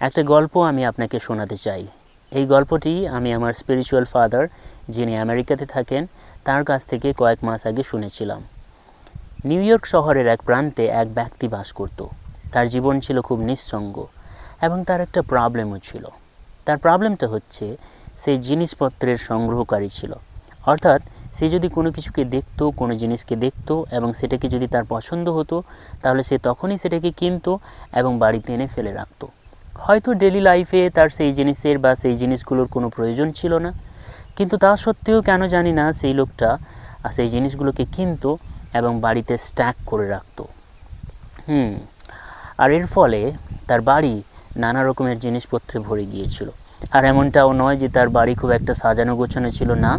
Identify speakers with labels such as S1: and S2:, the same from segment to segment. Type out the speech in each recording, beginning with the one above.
S1: একটা গল্প আমি আপনাকে শোনাতে চাই। এই গল্পটি আমি আমার স্পিরিচুয়াল ফাদার, যিনি আমেরিকাতে থাকেন, তার কাছ থেকে কয়েক মাস আগে শুনেছিলাম। নিউ ইয়র্ক শহরের এক প্রান্তে এক ব্যক্তি বাস করত। তার জীবন ছিল খুব নিঃসঙ্গ এবং তার একটা প্রবলেমও ছিল। তার প্রবলেমটা হচ্ছে সে জিনিসপত্রের সংগ্রহকারী ছিল। অর্থাৎ সে যদি কোনো কিছুকে দেখতো, কোনো জিনিসকে দেখতো এবং সেটাকে যদি তার পছন্দ হতো, তাহলে সে তখনই সেটাকে কিনতো এবং বাড়িতে এনে ফেলে রাখতো। হয়তো ডেলি লাইফে তার সেই জিনিসের বা সেই জিনিসগুলোর কোনো প্রয়োজন ছিল না, কিন্তু তা সত্ত্বেও কেন জানি না সেই লোকটা সেই জিনিসগুলোকে কিনতো এবং বাড়িতে স্ট্যাক করে রাখতো। আর এর ফলে তার বাড়ি নানা রকমের জিনিসপত্রে ভরে গিয়েছিল। আর এমনটাও নয় যে তার বাড়ি খুব একটা সাজানো গোছানো ছিল, না,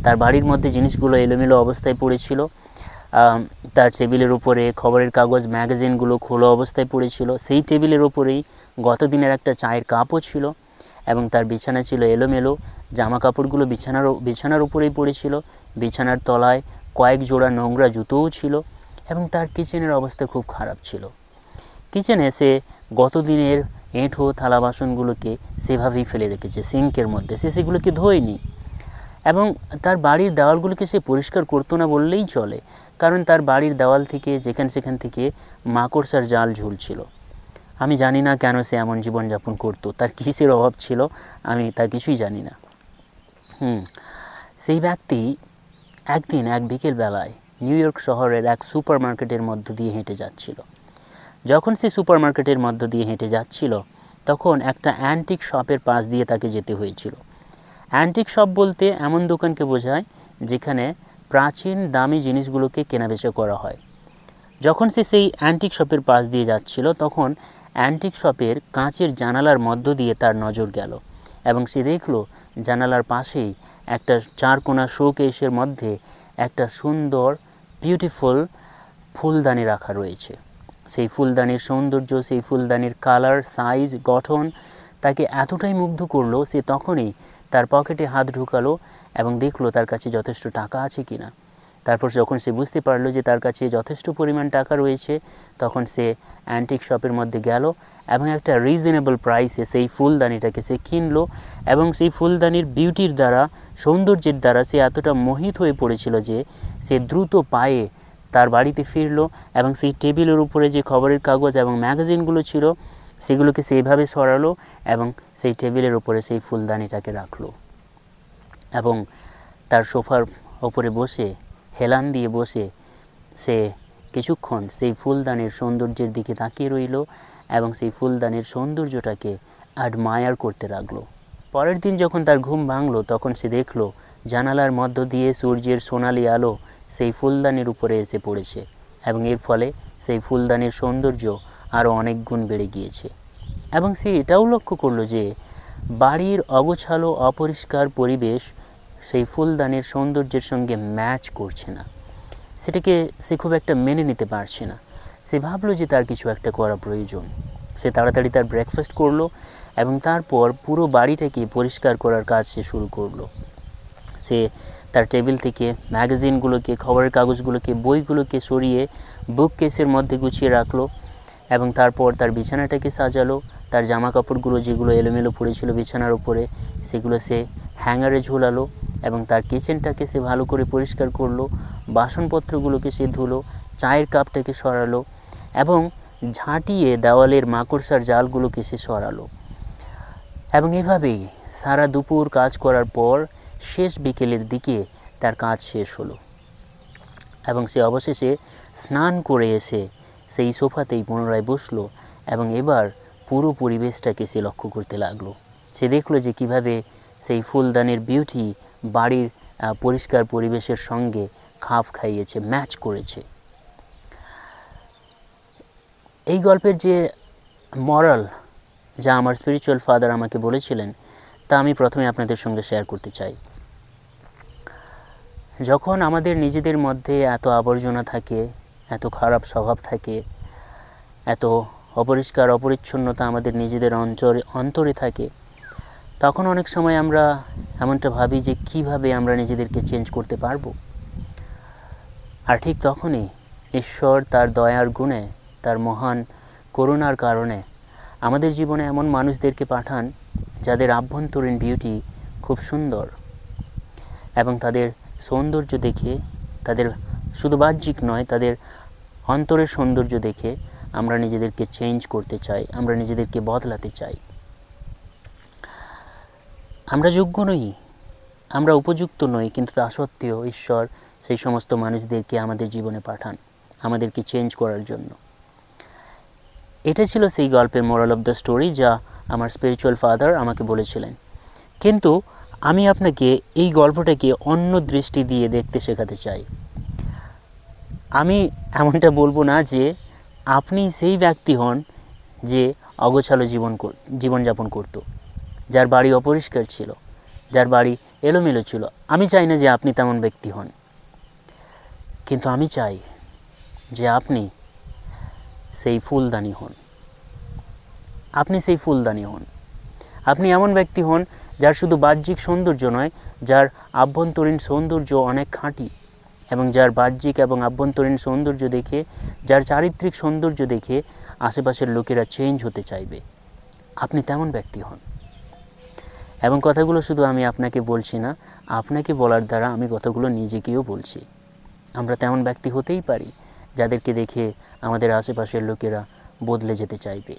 S1: তার বাড়ির মধ্যে জিনিসগুলো এলোমেলো অবস্থায় পড়েছিল। তার টেবিলের উপরে খবরের কাগজ, ম্যাগাজিনগুলো খোলা অবস্থায় পড়েছিল। সেই টেবিলের ওপরেই গত দিনের একটা চায়ের কাপও ছিল এবং তার বিছানা ছিল এলোমেলো। জামা কাপড়গুলো বিছানার উপরেই পড়েছিল। বিছানার তলায় কয়েক জোড়া নোংরা জুতোও ছিল এবং তার কিচেনের অবস্থা খুব খারাপ ছিল। কিচেনে সে গত দিনের এঁঠো থালা বাসনগুলোকে সেভাবেই ফেলে রেখেছে সিঙ্কের মধ্যে। সে সেগুলোকে ধোয়নি এবং তার বাড়ির দেওয়ালগুলোকে সে পরিষ্কার করতো না বললেই চলে, কারণ তার বাড়ির দেওয়াল থেকে সেখান থেকে মাকড়সার জাল ঝুলছিল। আমি জানি না কেন সে এমন জীবনযাপন করতো, তার কিসের অভাব ছিল, আমি তা কিছুই জানি না। সেই ব্যক্তি একদিন এক বিকেলবেলায় নিউ ইয়র্ক শহরের এক সুপার মার্কেটের মধ্য দিয়ে হেঁটে যাচ্ছিল। যখন সে সুপার মার্কেটের মধ্য দিয়ে হেঁটে যাচ্ছিল, তখন একটা অ্যান্টিক শপের পাশ দিয়ে তাকে যেতে হয়েছিল। অ্যান্টিক শপ বলতে এমন দোকানকে বোঝায় যেখানে প্রাচীন দামি জিনিসগুলোকে কেনাবেচা করা হয়। যখন সে সেই অ্যান্টিক শপের পাশ দিয়ে যাচ্ছিল, তখন অ্যান্টিক শপের কাঁচের জানালার মধ্য দিয়ে তার নজর গেল এবং সে দেখল জানালার পাশেই একটা চারকোনা শোকেসের মধ্যে একটা সুন্দর বিউটিফুল ফুলদানি রাখা রয়েছে। সেই ফুলদানির সৌন্দর্য, সেই ফুলদানির কালার, সাইজ, গঠন তাকে এতটাই মুগ্ধ করলো, সে তখনই তার পকেটে হাত ঢুকালো এবং দেখলো তার কাছে যথেষ্ট টাকা আছে কিনা। তারপর যখন সে বুঝতে পারলো যে তার কাছে যথেষ্ট পরিমাণ টাকা রয়েছে, তখন সে অ্যান্টিক শপের মধ্যে গেল এবং একটা রিজনেবল প্রাইসে সেই ফুলদানিটাকে সে কিনলো এবং সেই ফুলদানির বিউটির দ্বারা, সৌন্দর্যের দ্বারা সে এতটা মোহিত হয়ে পড়েছিল যে সে দ্রুত পায়ে তার বাড়িতে ফিরলো এবং সেই টেবিলের উপরে যে খবরের কাগজ এবং ম্যাগাজিনগুলো ছিল সেগুলোকে সেইভাবে সরালো এবং সেই টেবিলের উপরে সেই ফুলদানিটাকে রাখলো এবং তার সোফার ওপরে বসে, হেলান দিয়ে বসে সে কিছুক্ষণ সেই ফুলদানির সৌন্দর্যের দিকে তাকিয়ে রইল এবং সেই ফুলদানির সৌন্দর্যটাকে অ্যাডমায়ার করতে লাগলো। পরের দিন যখন তার ঘুম ভাঙলো, তখন সে দেখলো জানালার মধ্য দিয়ে সূর্যের সোনালি আলো সেই ফুলদানির উপরে এসে পড়েছে এবং এর ফলে সেই ফুলদানির সৌন্দর্য আরও অনেক গুণ বেড়ে গিয়েছে। এবং সে এটাও লক্ষ্য করলো যে বাড়ির অগোছালো অপরিষ্কার পরিবেশ সেই ফুলদানির সৌন্দর্যের সঙ্গে ম্যাচ করছে না। সেটাকে সে খুব একটা মেনে নিতে পারছে না। সে ভাবলো যে তার কিছু একটা করা প্রয়োজন। সে তাড়াতাড়ি তার ব্রেকফাস্ট করলো এবং তারপর পুরো বাড়িটাকে পরিষ্কার করার কাজ সে শুরু করলো। সে তার টেবিল থেকে ম্যাগাজিনগুলোকে, খবরের কাগজগুলোকে, বইগুলোকে সরিয়ে বুক কেসের মধ্যে গুছিয়ে রাখলো এবং তারপর তার বিছানাটাকে সাজালো। তার জামা কাপড়গুলো যেগুলো এলোমেলো পড়েছিল বিছানার উপরে, সেগুলো সে হ্যাঙ্গারে ঝোলালো এবং তার কিচেনটাকে সে ভালো করে পরিষ্কার করলো। বাসনপত্রগুলোকে সে ধুলো, চায়ের কাপটাকে সরালো এবং ঝাঁটিয়ে দেওয়ালের মাকড়সার জালগুলোকে সে সরালো। এবং এভাবেই সারা দুপুর কাজ করার পর শেষ বিকেলের দিকে তার কাজ শেষ হলো এবং সে অবশেষে স্নান করে এসে সেই সোফাতেই পুনরায় বসলো এবং এবার পুরো পরিবেশটাকে সে লক্ষ্য করতে লাগলো। সে দেখলো যে কিভাবে সেই ফুলদানির বিউটি বাড়ির পরিষ্কার পরিবেশের সঙ্গে খাপ খাইয়েছে, ম্যাচ করেছে। এই গল্পের যে মরাল, যা আমার স্পিরিচুয়াল ফাদার আমাকে বলেছিলেন, তা আমি প্রথমে আপনাদের সঙ্গে শেয়ার করতে চাই। যখন আমাদের নিজেদের মধ্যে এত আবর্জনা থাকে, এত খারাপ স্বভাব থাকে, এত অপরিষ্কার অপরিচ্ছন্নতা আমাদের নিজেদের অন্তরে থাকে, তখন অনেক সময় আমরা এমনটা ভাবি যে কিভাবে আমরা নিজেদেরকে চেঞ্জ করতে পারবো। আর ঠিক তখনই ঈশ্বর তার দয়ার গুণে, তার মহান করুণার কারণে আমাদের জীবনে এমন মানুষদেরকে পাঠান যাদের আভ্যন্তরীণ বিউটি খুব সুন্দর, এবং তাদের সৌন্দর্য দেখে, তাদের শুধু বাহ্যিক নয়, তাদের অন্তরের সৌন্দর্য দেখে আমরা নিজেদেরকে চেঞ্জ করতে চাই, আমরা নিজেদেরকে বদলাতে চাই। আমরা যোগ্য নই, আমরা উপযুক্ত নই, কিন্তু তা সত্ত্বেও ঈশ্বর সেই সমস্ত মানুষদেরকে আমাদের জীবনে পাঠান আমাদেরকে চেঞ্জ করার জন্য। এটা ছিল সেই গল্পের মোরাল অফ দ্য স্টোরি, যা আমার স্পিরিচুয়াল ফাদার আমাকে বলেছিলেন। কিন্তু আমি আপনাকে এই গল্পটাকে অন্য দৃষ্টি দিয়ে দেখতে শেখাতে চাই। আমি এমনটা বলবো না যে আপনি সেই ব্যক্তি হন যে অগোছালো জীবনযাপন করত, যার বাড়ি অপরিষ্কার ছিল, যার বাড়ি এলোমেলো ছিল। আমি চাই না যে আপনি তেমন ব্যক্তি হন, কিন্তু আমি চাই যে আপনি সেই ফুলদানি হন। আপনি সেই ফুলদানি হন। আপনি এমন ব্যক্তি হন যার শুধু বাহ্যিক সৌন্দর্য নয়, যার আভ্যন্তরীণ সৌন্দর্য অনেক খাঁটি, এবং যার বাহ্যিক এবং আভ্যন্তরীণ সৌন্দর্য দেখে, যার চারিত্রিক সৌন্দর্য দেখে আশেপাশের লোকেরা চেঞ্জ হতে চাইবে। আপনি তেমন ব্যক্তি হন। এবং কথাগুলো শুধু আমি আপনাকে বলছি না, আপনাকে বলার দ্বারা আমি কথাগুলো নিজেকেও বলছি। আমরা তেমন ব্যক্তি হতেই পারি যাদেরকে দেখে আমাদের আশেপাশের লোকেরা বদলে যেতে চাইবে।